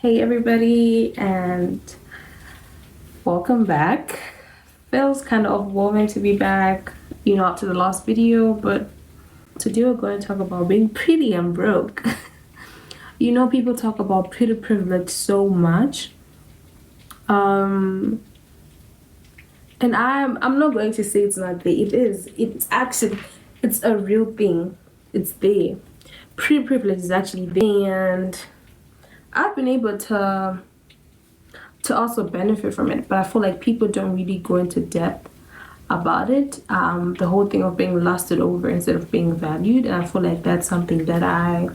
Hey everybody, and welcome back. Feels kind of overwhelming to be back, after the last video, but today we're going to talk about being pretty and broke. People talk about pretty privilege so much. Um, and I'm not going to say it's not there. It is. It's actually it's a real thing. It's there. Pretty privilege is actually there, and I've been able to also benefit from it, but I feel like people don't really go into depth about it. The whole thing of being lusted over instead of being valued, and I feel like that's something that I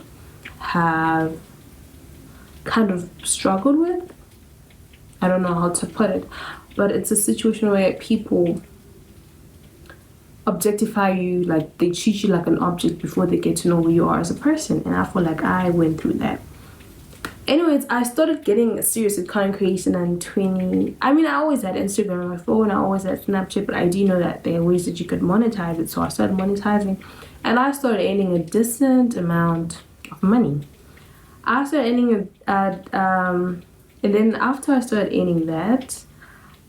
have kind of struggled with. I don't know how to put it, but it's a situation where people objectify you, like they treat you like an object before they get to know who you are as a person, and I feel like I went through that. Anyways, I started getting serious with content creation in 20. I mean, I always had Instagram on my phone, I always had Snapchat, but I do know that there are ways that you could monetize it. So I started monetizing, and I started earning a decent amount of money. I started earning and then after I started earning that,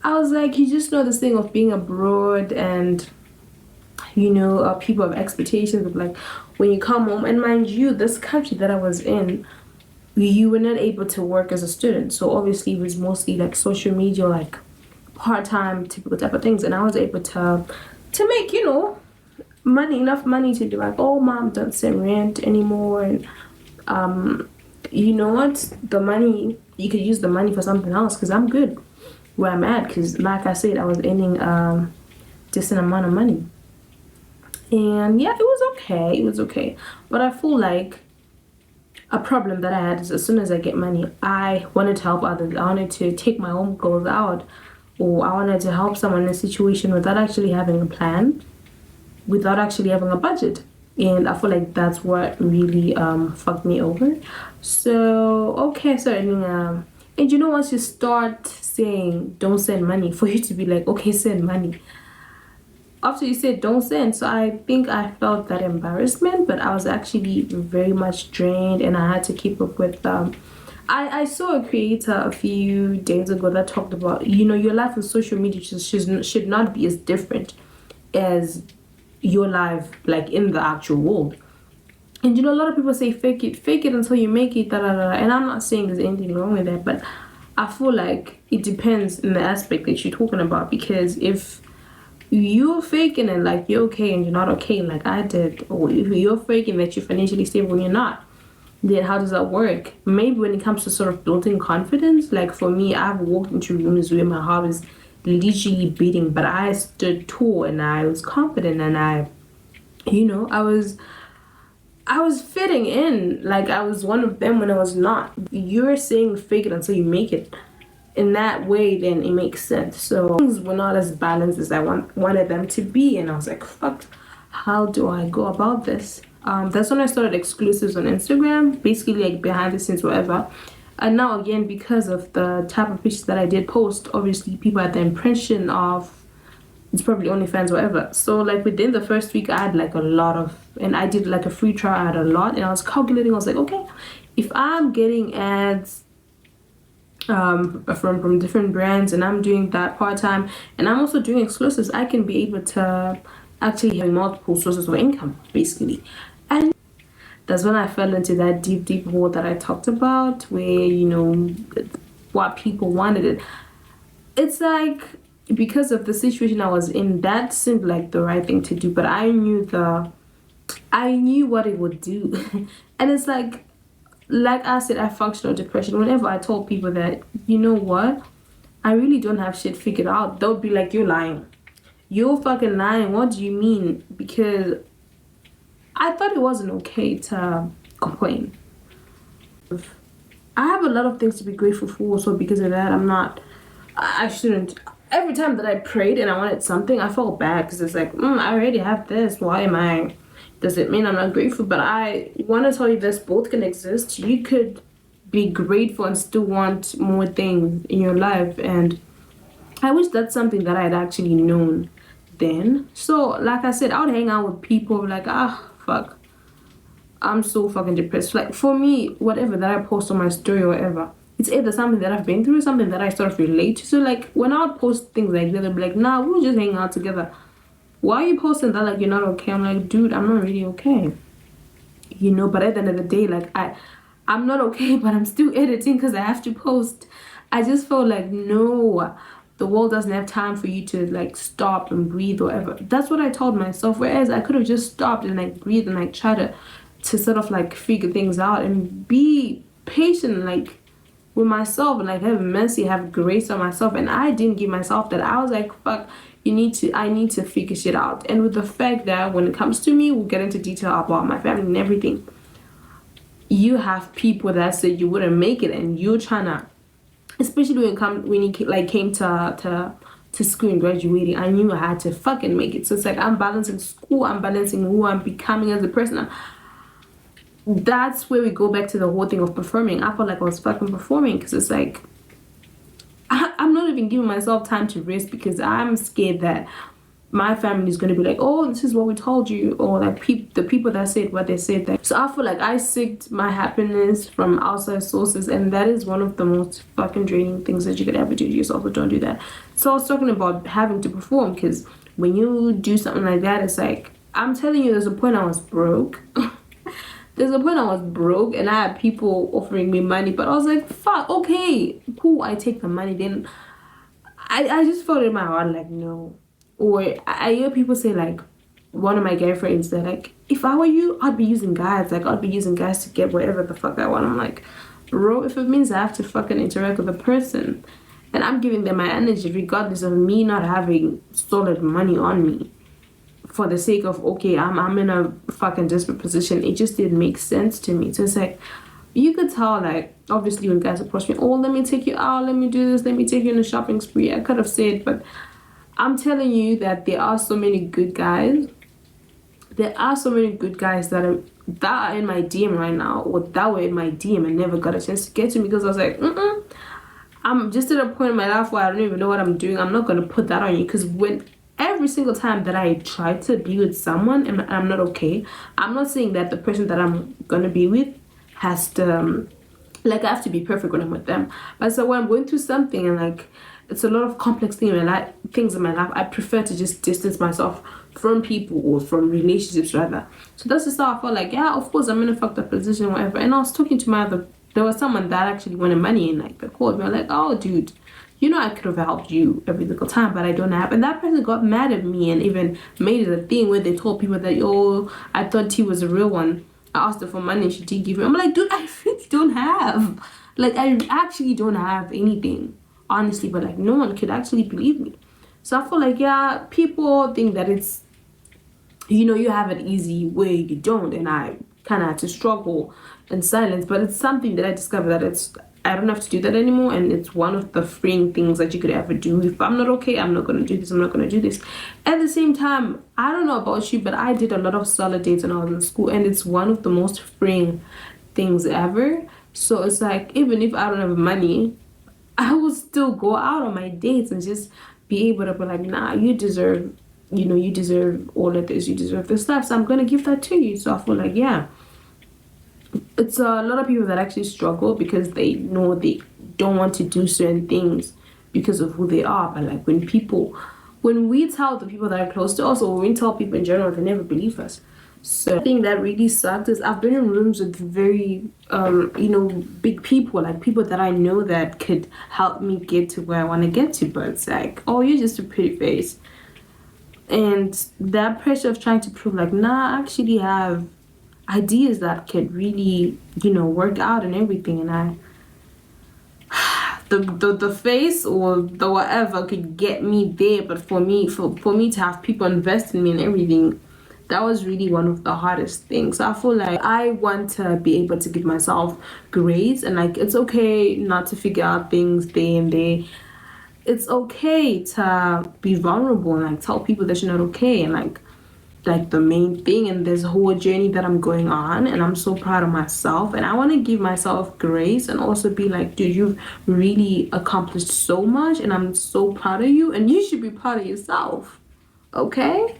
I was like, you just know this thing of being abroad, and people have expectations of like when you come home, and mind you, this country that I was in, you were not able to work as a student, so obviously it was mostly like social media, like part-time typical type of things, and I was able to make money, enough money to be like, oh mom, don't send rent anymore, and you know what, the money, you could use the money for something else, because I'm good where I'm at, because like I said, I was earning decent amount of money. And yeah, it was okay, but I feel like a problem that I had is as soon as I get money, I wanted to help others. I wanted to take my own goals out, or I wanted to help someone in a situation without actually having a plan, without actually having a budget. And I feel like that's what really fucked me over. So, okay, so and once you start saying don't send money, for you to be like, okay, send money, after you said don't send. So I think I felt that embarrassment, but I was actually very much drained, and I had to keep up with I saw a creator a few days ago that talked about, your life on social media should not be as different as your life like in the actual world. And a lot of people say fake it until you make it, da, da, da. And I'm not saying there's anything wrong with that, but I feel like it depends in the aspect that you're talking about, because if you're faking it like you're okay and you're not okay, like I did, or if you're faking that you're financially stable when you're not, then how does that work? Maybe when it comes to sort of building confidence, like for me, I've walked into rooms where my heart was literally beating, but I stood tall and I was confident, and I was fitting in, like I was one of them when I was not. You're saying fake it until you make it. In that way, then it makes sense. So things were not as balanced as I wanted them to be, and I was like, fuck, how do I go about this? That's when I started exclusives on Instagram, basically like behind the scenes, whatever. And now again, because of the type of pictures that I did post, obviously people had the impression of it's probably OnlyFans, whatever. So like within the first week, I had like a lot of, and I did like a free trial, I had a lot, and I was calculating. I was like, okay, if I'm getting ads from different brands, and I'm doing that part-time, and I'm also doing exclusives, I can be able to actually have multiple sources of income, basically. And that's when I fell into that deep hole that I talked about, where what people wanted. It's like, because of the situation I was in, that seemed like the right thing to do, but I knew what it would do. And it's like I said, I functional depression. Whenever I told people that, you know what, I really don't have shit figured out, they'll be like, you're lying. You're fucking lying. What do you mean? Because I thought it wasn't okay to complain. I have a lot of things to be grateful for, so because of that, I shouldn't. Every time that I prayed and I wanted something, I felt bad, because it's like, I already have this. Why am I? Does it mean I'm not grateful? But I want to tell you this, both can exist. You could be grateful and still want more things in your life. And I wish that's something that I had actually known then. So, like I said, I would hang out with people like, fuck, I'm so fucking depressed. Like, for me, whatever that I post on my story or whatever, it's either something that I've been through, something that I sort of relate to. So like when I would post things like that, they'll be like, nah, we were just hanging out together. Why are you posting that like you're not okay? I'm like, dude, I'm not really okay. You know, but at the end of the day, like I'm not okay, but I'm still editing because I have to post. I just felt like, no, the world doesn't have time for you to like stop and breathe or whatever. That's what I told myself. Whereas I could have just stopped and like breathe and like try to sort of like figure things out and be patient, like with myself, and like have mercy, have grace on myself. And I didn't give myself that. I was like, fuck, I need to figure shit out. And with the fact that when it comes to me, we'll get into detail about my family and everything. You have people that said you wouldn't make it, and you're trying to, especially when you like came to school and graduating, I knew I had to fucking make it. So it's like I'm balancing school, I'm balancing who I'm becoming as a person. That's where we go back to the whole thing of performing. I felt like I was fucking performing because it's like I'm not even giving myself time to rest because I'm scared that my family is going to be like, oh, this is what we told you, or like the people that said what they said. That. So I feel like I seeked my happiness from outside sources, and that is one of the most fucking draining things that you could ever do to yourself. But don't do that. So I was talking about having to perform, because when you do something like that, it's like, I'm telling you, there's a point I was broke. There's a point I was broke and I had people offering me money, but I was like, fuck, okay, cool, I take the money. Then I just felt in my heart like, no. Or I hear people say, like, one of my gay friends that, like, if I were you, I'd be using guys. Like, I'd be using guys to get whatever the fuck I want. I'm like, bro, if it means I have to fucking interact with a person and I'm giving them my energy regardless of me not having solid money on me, for the sake of, okay, I'm in a fucking desperate position, it just didn't make sense to me. So it's like, you could tell, like, obviously when guys approach me, oh, let me take you out, let me do this, let me take you on a shopping spree, I could have said, but I'm telling you that there are so many good guys. There are so many good guys that are in my DM right now, or that were in my DM and never got a chance to get to me, because I was like, I'm just at a point in my life where I don't even know what I'm doing. I'm not going to put that on you, because when every single time that I try to be with someone and I'm not okay, I'm not saying that the person that I'm gonna be with has to like, I have to be perfect when I'm with them. But so when I'm going through something and like it's a lot of complex things in my life, I prefer to just distance myself from people, or from relationships rather. So that's just how I felt like, yeah, of course I'm in a fucked up position, whatever. And I was talking to there was someone that actually wanted money, and like they called me, I'm like, oh dude, you know, I could have helped you every single time, but I don't have. And that person got mad at me and even made it a thing where they told people that, oh, I thought he was a real one. I asked her for money and she didn't give me. I'm like, dude, I really don't have. Like, I actually don't have anything, honestly. But like, no one could actually believe me. So I feel like, yeah, people think that it's, you know, you have it easy where you don't. And I kind of had to struggle in silence. But it's something that I discovered that I don't have to do that anymore, and it's one of the freeing things that you could ever do. If I'm not okay, I'm not going to do this, I'm not going to do this. At the same time, I don't know about you, but I did a lot of solo dates when I was in school, and it's one of the most freeing things ever. So it's like, even if I don't have money, I will still go out on my dates and just be able to be like, nah, you deserve all of this, you deserve this stuff, so I'm going to give that to you. So I feel like, yeah, it's a lot of people that actually struggle because they know they don't want to do certain things because of who they are. But like when we tell the people that are close to us, or when we tell people in general, they never believe us. So the thing that really sucked is I've been in rooms with very big people, like people that I know that could help me get to where I want to get to, but it's like, oh, you're just a pretty face. And that pressure of trying to prove like, nah, I actually have ideas that could really, work out and everything. And the face or the whatever could get me there, but for me to have people invest in me and everything, that was really one of the hardest things. So I feel like I want to be able to give myself grace, and like, it's okay not to figure out things there and there. It's okay to be vulnerable and like tell people that you're not okay, and like the main thing in this whole journey that I'm going on, and I'm so proud of myself, and I want to give myself grace and also be like, dude, you've really accomplished so much and I'm so proud of you, and you should be proud of yourself, okay?